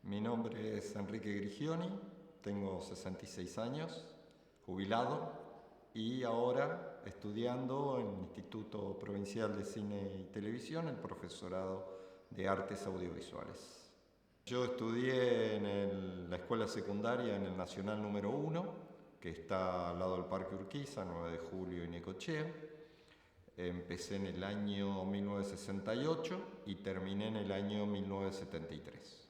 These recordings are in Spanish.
Mi nombre es Enrique Grigioni, tengo 66 años, jubilado y ahora estudiando en el Instituto Provincial de Cine y Televisión el profesorado de Artes Audiovisuales. Yo estudié en la escuela secundaria en el Nacional número 1, que está al lado del Parque Urquiza, 9 de Julio y Necochea. Empecé en el año 1968 y terminé en el año 1973.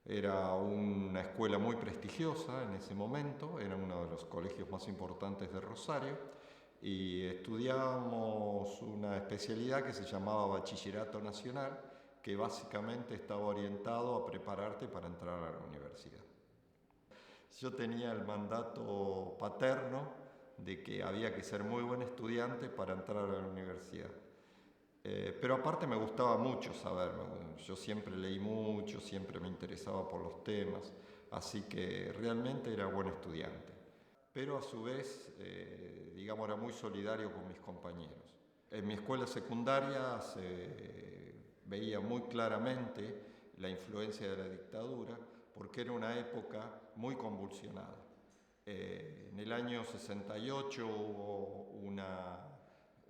Era una escuela muy prestigiosa en ese momento, era uno de los colegios más importantes de Rosario y estudiábamos una especialidad que se llamaba Bachillerato Nacional, que básicamente estaba orientado a prepararte para entrar a la universidad. Yo tenía el mandato paterno de que había que ser muy buen estudiante para entrar a la universidad. Pero aparte me gustaba mucho saber, yo siempre leí mucho, siempre me interesaba por los temas, así que realmente era buen estudiante. Pero a su vez, digamos, era muy solidario con mis compañeros. En mi escuela secundaria se veía muy claramente la influencia de la dictadura, porque era una época muy convulsionada. En el año 68 hubo un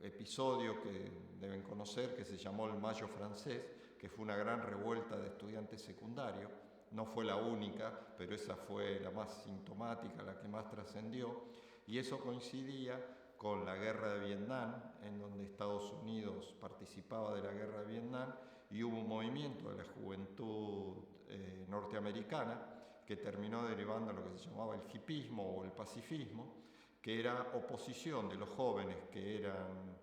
episodio que deben conocer que se llamó el Mayo Francés, que fue una gran revuelta de estudiantes secundarios. No fue la única, pero esa fue la más sintomática, la que más trascendió, y eso coincidía con la guerra de Vietnam, en donde Estados Unidos participaba de la guerra de Vietnam, y hubo un movimiento de la juventud norteamericana que terminó derivando en lo que se llamaba el hipismo o el pacifismo, que era oposición de los jóvenes que eran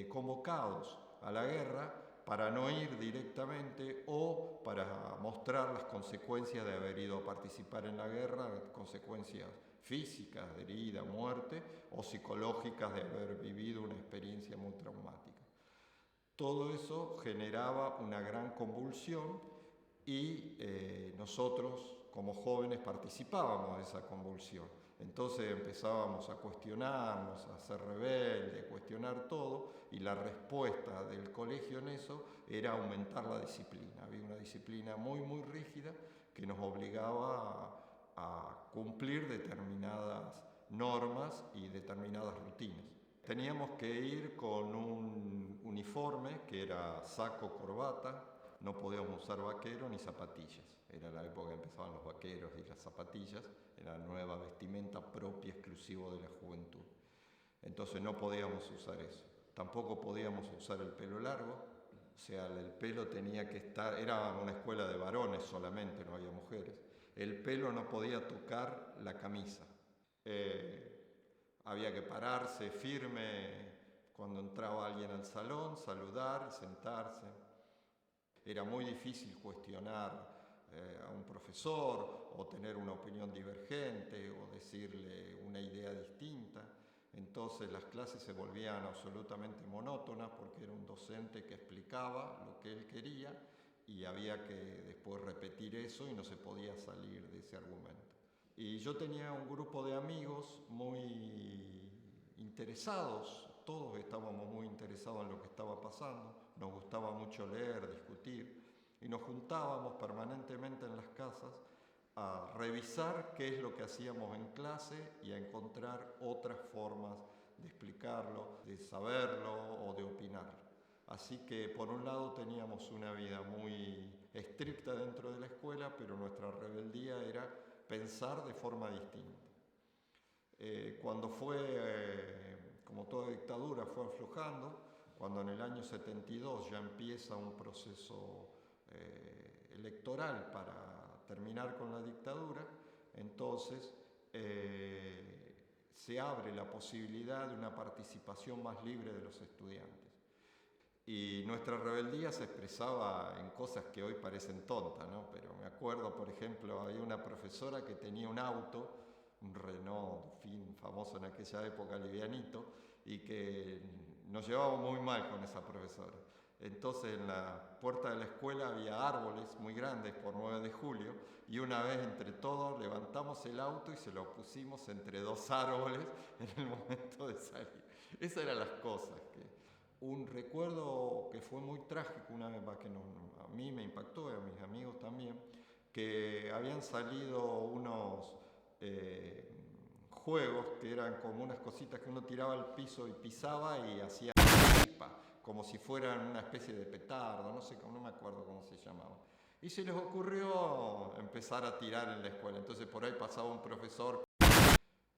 convocados a la guerra para no ir directamente o para mostrar las consecuencias de haber ido a participar en la guerra, consecuencias físicas de herida, muerte, o psicológicas de haber vivido una experiencia muy traumática. Todo eso generaba una gran convulsión y nosotros como jóvenes participábamos de esa convulsión. Entonces empezábamos a cuestionarnos, a ser rebeldes, a cuestionar todo, y la respuesta del colegio en eso era aumentar la disciplina. Había una disciplina muy rígida que nos obligaba a cumplir determinadas normas y determinadas rutinas. Teníamos que ir con un uniforme que era saco, corbata, no podíamos usar vaquero ni zapatillas. Era la época que empezaban los vaqueros y las zapatillas, era la nueva vestimenta propia, exclusiva de la juventud. Entonces no podíamos usar eso. Tampoco podíamos usar el pelo largo, o sea, el pelo tenía que estar, era una escuela de varones solamente, no había mujeres. El pelo no podía tocar la camisa. Había que pararse firme cuando entraba alguien al salón, saludar, sentarse. Era muy difícil cuestionar a un profesor o tener una opinión divergente o decirle una idea distinta. Entonces las clases se volvían absolutamente monótonas porque era un docente que explicaba lo que él quería y había que después repetir eso y no se podía salir de ese argumento. Y yo tenía un grupo de amigos muy interesados, todos estábamos muy interesados en lo que estaba pasando, nos gustaba mucho leer, discutir, y nos juntábamos permanentemente en las casas a revisar qué es lo que hacíamos en clase y a encontrar otras formas de explicarlo, de saberlo o de opinarlo. Así que por un lado teníamos una vida muy estricta dentro de la escuela, pero nuestra rebeldía era pensar de forma distinta. Cuando como toda dictadura, fue aflojando, cuando en el año 72 ya empieza un proceso electoral para terminar con la dictadura, entonces se abre la posibilidad de una participación más libre de los estudiantes. Y nuestra rebeldía se expresaba en cosas que hoy parecen tontas, ¿no? Pero me acuerdo, por ejemplo, había una profesora que tenía un auto, un Renault, famoso en aquella época, livianito, y que nos llevábamos muy mal con esa profesora. Entonces en la puerta de la escuela había árboles muy grandes por 9 de julio y una vez entre todos levantamos el auto y se lo pusimos entre dos árboles en el momento de salir. Esas eran las cosas que... Un recuerdo que fue muy trágico una vez, que a mí me impactó y a mis amigos también, que habían salido unos juegos que eran como unas cositas que uno tiraba al piso y pisaba y hacía chispa, como si fueran una especie de petardo, no sé, no me acuerdo cómo se llamaba. Y se les ocurrió empezar a tirar en la escuela, entonces por ahí pasaba un profesor.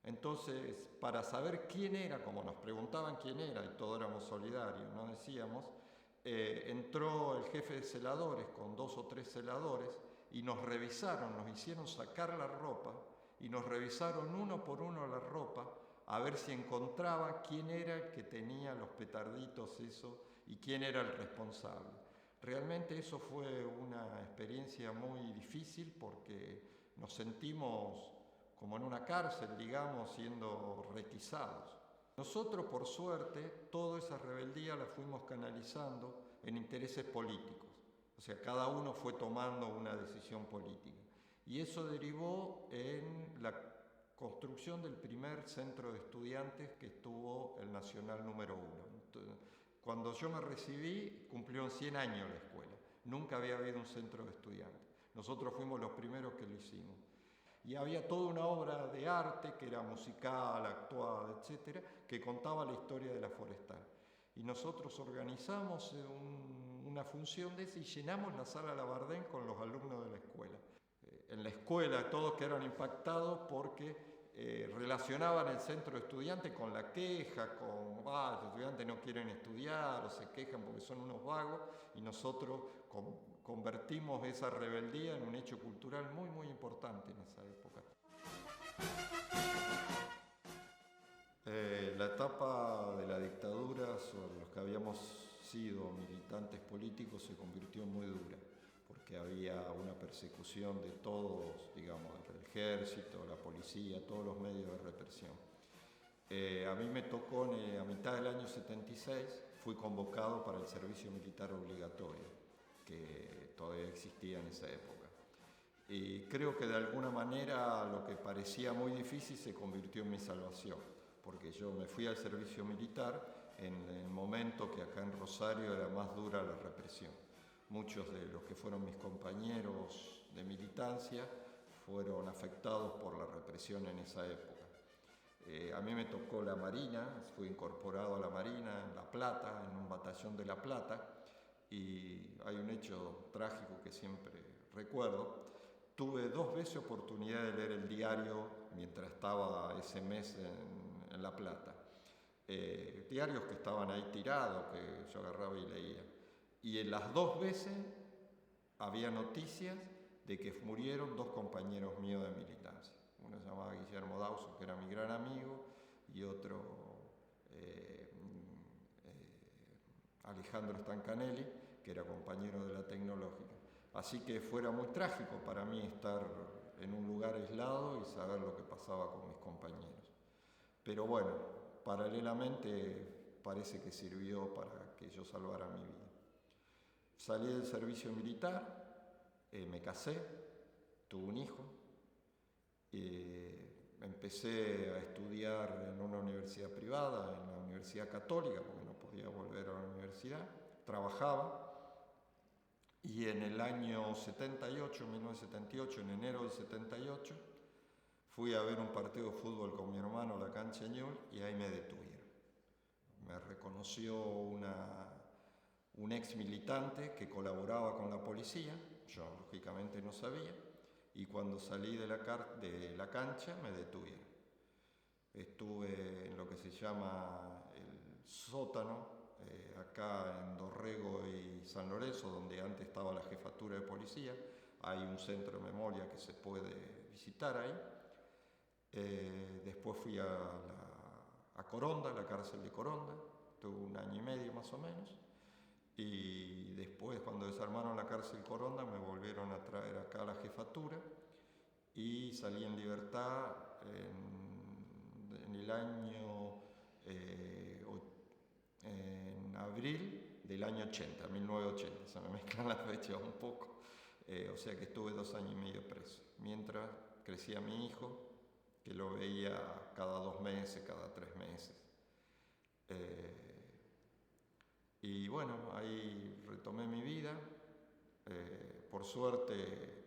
Entonces, para saber quién era, como nos preguntaban quién era, y todos éramos solidarios, no decíamos, entró el jefe de celadores con 2 o 3 celadores y nos revisaron, nos hicieron sacar la ropa y nos revisaron uno por uno la ropa a ver si encontraba quién era el que tenía los petarditos eso y quién era el responsable. Realmente eso fue una experiencia muy difícil porque nos sentimos como en una cárcel, digamos, siendo requisados. Nosotros, por suerte, toda esa rebeldía la fuimos canalizando en intereses políticos. O sea, cada uno fue tomando una decisión política. Y eso derivó en la construcción del primer centro de estudiantes que estuvo el Nacional número 1. Entonces, cuando yo me recibí, cumplieron 100 años la escuela. Nunca había habido un centro de estudiantes. Nosotros fuimos los primeros que lo hicimos. Y había toda una obra de arte que era musical, actuada, etcétera, que contaba la historia de la forestal. Y nosotros organizamos una función de esa y llenamos la sala Labardén con los alumnos de la escuela. En la escuela todos quedaron impactados porque relacionaban el centro de estudiantes con la queja, con los estudiantes no quieren estudiar o se quejan porque son unos vagos, y nosotros convertimos esa rebeldía en un hecho cultural muy, muy importante en esa época. La etapa de la dictadura sobre los que habíamos sido militantes políticos se convirtió muy dura, porque había una persecución de todos, digamos, el ejército, la policía, todos los medios de represión. A mí me tocó, a mitad del año 76, fui convocado para el servicio militar obligatorio, que todavía existía en esa época. Y creo que de alguna manera lo que parecía muy difícil se convirtió en mi salvación, porque yo me fui al servicio militar en el momento que acá en Rosario era más dura la represión. Muchos de los que fueron mis compañeros de militancia fueron afectados por la represión en esa época. A mí me tocó la Marina, fui incorporado a la Marina en La Plata, en un batallón de La Plata, y hay un hecho trágico que siempre recuerdo. Tuve 2 veces oportunidad de leer el diario mientras estaba ese mes en La Plata. Diarios que estaban ahí tirados, que yo agarraba y leía. Y en las 2 veces había noticias de que murieron 2 compañeros míos de militancia. Uno se llamaba Guillermo Dauso, que era mi gran amigo, y otro Alejandro Stancanelli, que era compañero de la tecnológica. Así que fuera muy trágico para mí estar en un lugar aislado y saber lo que pasaba con mis compañeros. Pero bueno, paralelamente parece que sirvió para que yo salvara mi vida. Salí del servicio militar, me casé, tuve un hijo, empecé a estudiar en una universidad privada, en la Universidad Católica, porque no podía volver a la universidad, trabajaba, y en el año 78, 1978, en enero del 78, fui a ver un partido de fútbol con mi hermano a la cancha Ñul y ahí me detuvieron. Me reconoció un ex militante que colaboraba con la policía, yo lógicamente no sabía, y cuando salí de la cancha me detuvieron. Estuve en lo que se llama el sótano, acá en Dorrego y San Lorenzo, donde antes estaba la jefatura de policía. Hay un centro de memoria que se puede visitar ahí. Después fui a Coronda, la cárcel de Coronda, tuve 1 año y medio más o menos. Y después, cuando desarmaron la cárcel Coronda, me volvieron a traer acá a la jefatura y salí en libertad en el año, en abril del año 80, 1980, se me mezclan las fechas un poco, o sea que estuve 2 años y medio preso, mientras crecía mi hijo, que lo veía cada 2 meses, cada 3 meses. Y bueno, ahí retomé mi vida. Por suerte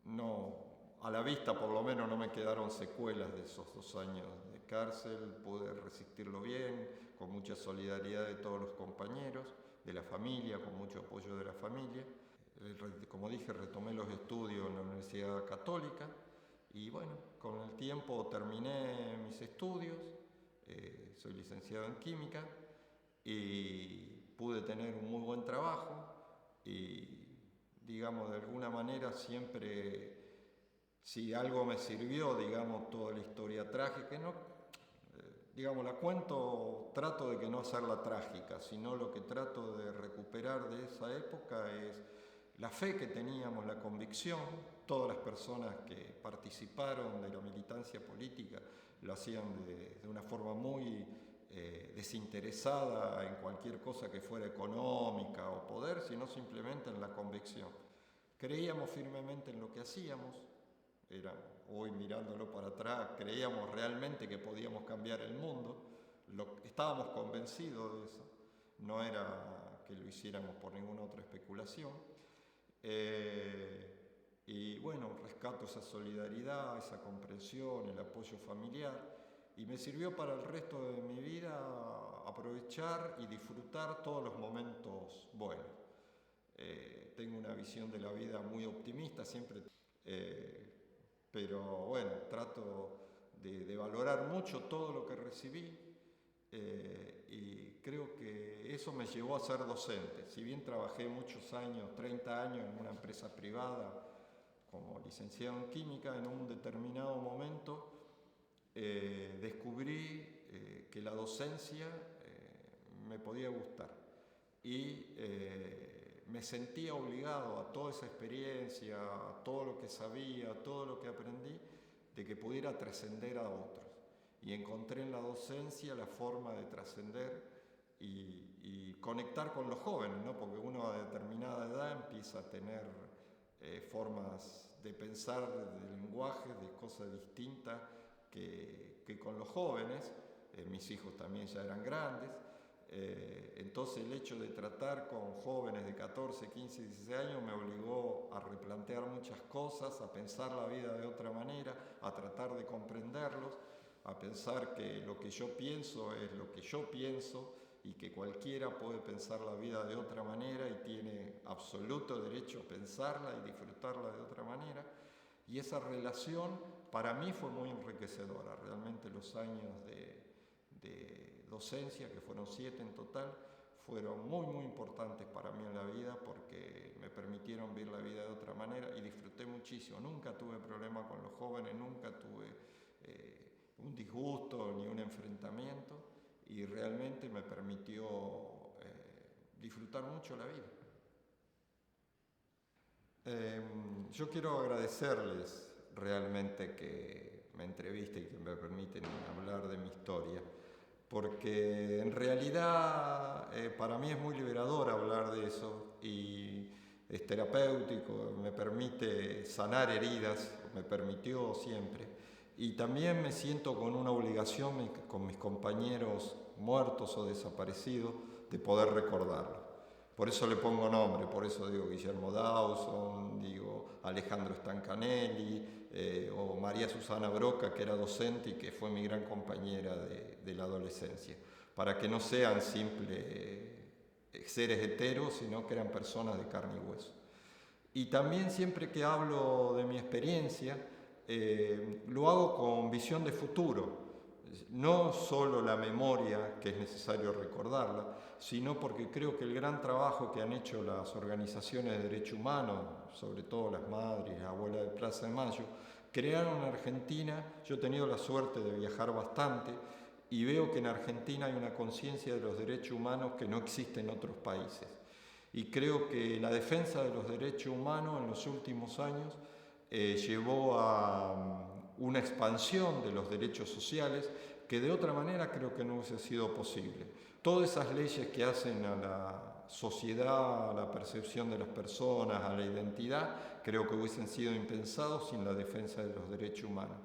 no, a la vista por lo menos no me quedaron secuelas de esos 2 años de cárcel, pude resistirlo bien, con mucha solidaridad de todos los compañeros, de la familia, con mucho apoyo de la familia. Como dije, retomé los estudios en la Universidad Católica y bueno, con el tiempo terminé mis estudios, soy licenciado en Química y pude tener un muy buen trabajo y, digamos, de alguna manera siempre, si algo me sirvió, digamos, toda la historia trágica, no, digamos, la cuento, trato de que no hacerla trágica, sino lo que trato de recuperar de esa época es la fe que teníamos, la convicción. Todas las personas que participaron de la militancia política lo hacían de una forma muy desinteresada en cualquier cosa que fuera económica o poder, sino simplemente en la convicción. Creíamos firmemente en lo que hacíamos, hoy mirándolo para atrás, creíamos realmente que podíamos cambiar el mundo, estábamos convencidos de eso, no era que lo hiciéramos por ninguna otra especulación. Y bueno, rescato esa solidaridad, esa comprensión, el apoyo familiar, y me sirvió para el resto de mi vida aprovechar y disfrutar todos los momentos buenos. Tengo una visión de la vida muy optimista siempre, pero bueno, trato de valorar mucho todo lo que recibí y creo que eso me llevó a ser docente. Si bien trabajé muchos años, 30 años en una empresa privada como licenciado en Química, en un determinado momento descubrí que la docencia me podía gustar y me sentía obligado a toda esa experiencia, a todo lo que sabía, a todo lo que aprendí, de que pudiera trascender a otros. Y encontré en la docencia la forma de trascender y conectar con los jóvenes, ¿no? Porque uno a determinada edad empieza a tener formas de pensar, de lenguaje, de cosas distintas que con los jóvenes. Mis hijos también ya eran grandes. Entonces el hecho de tratar con jóvenes de 14, 15, 16 años me obligó a replantear muchas cosas, a pensar la vida de otra manera, a tratar de comprenderlos, a pensar que lo que yo pienso es lo que yo pienso y que cualquiera puede pensar la vida de otra manera y tiene absoluto derecho a pensarla y disfrutarla de otra manera. Y esa relación para mí fue muy enriquecedora. Realmente los años de docencia, que fueron 7 en total, fueron muy importantes para mí en la vida porque me permitieron ver la vida de otra manera y disfruté muchísimo. Nunca tuve problema con los jóvenes, nunca tuve un disgusto ni un enfrentamiento y realmente me permitió disfrutar mucho la vida. Yo quiero agradecerles realmente que me entrevisten y que me permiten hablar de mi historia, porque en realidad para mí es muy liberador hablar de eso y es terapéutico, me permite sanar heridas, me permitió siempre, y también me siento con una obligación con mis compañeros muertos o desaparecidos de poder recordarlo. Por eso le pongo nombre, por eso digo Guillermo Dawson, digo Alejandro Stancanelli o María Susana Broca, que era docente y que fue mi gran compañera de la adolescencia, para que no sean simples seres heteros, sino que eran personas de carne y hueso. Y también siempre que hablo de mi experiencia, lo hago con visión de futuro. No solo la memoria, que es necesario recordarla, sino porque creo que el gran trabajo que han hecho las organizaciones de derechos humanos, sobre todo las madres, abuelas de Plaza de Mayo, crearon en Argentina. Yo he tenido la suerte de viajar bastante y veo que en Argentina hay una conciencia de los derechos humanos que no existe en otros países. Y creo que la defensa de los derechos humanos en los últimos años llevó a una expansión de los derechos sociales que de otra manera creo que no hubiese sido posible. Todas esas leyes que hacen a la sociedad, a la percepción de las personas, a la identidad, creo que hubiesen sido impensados sin la defensa de los derechos humanos.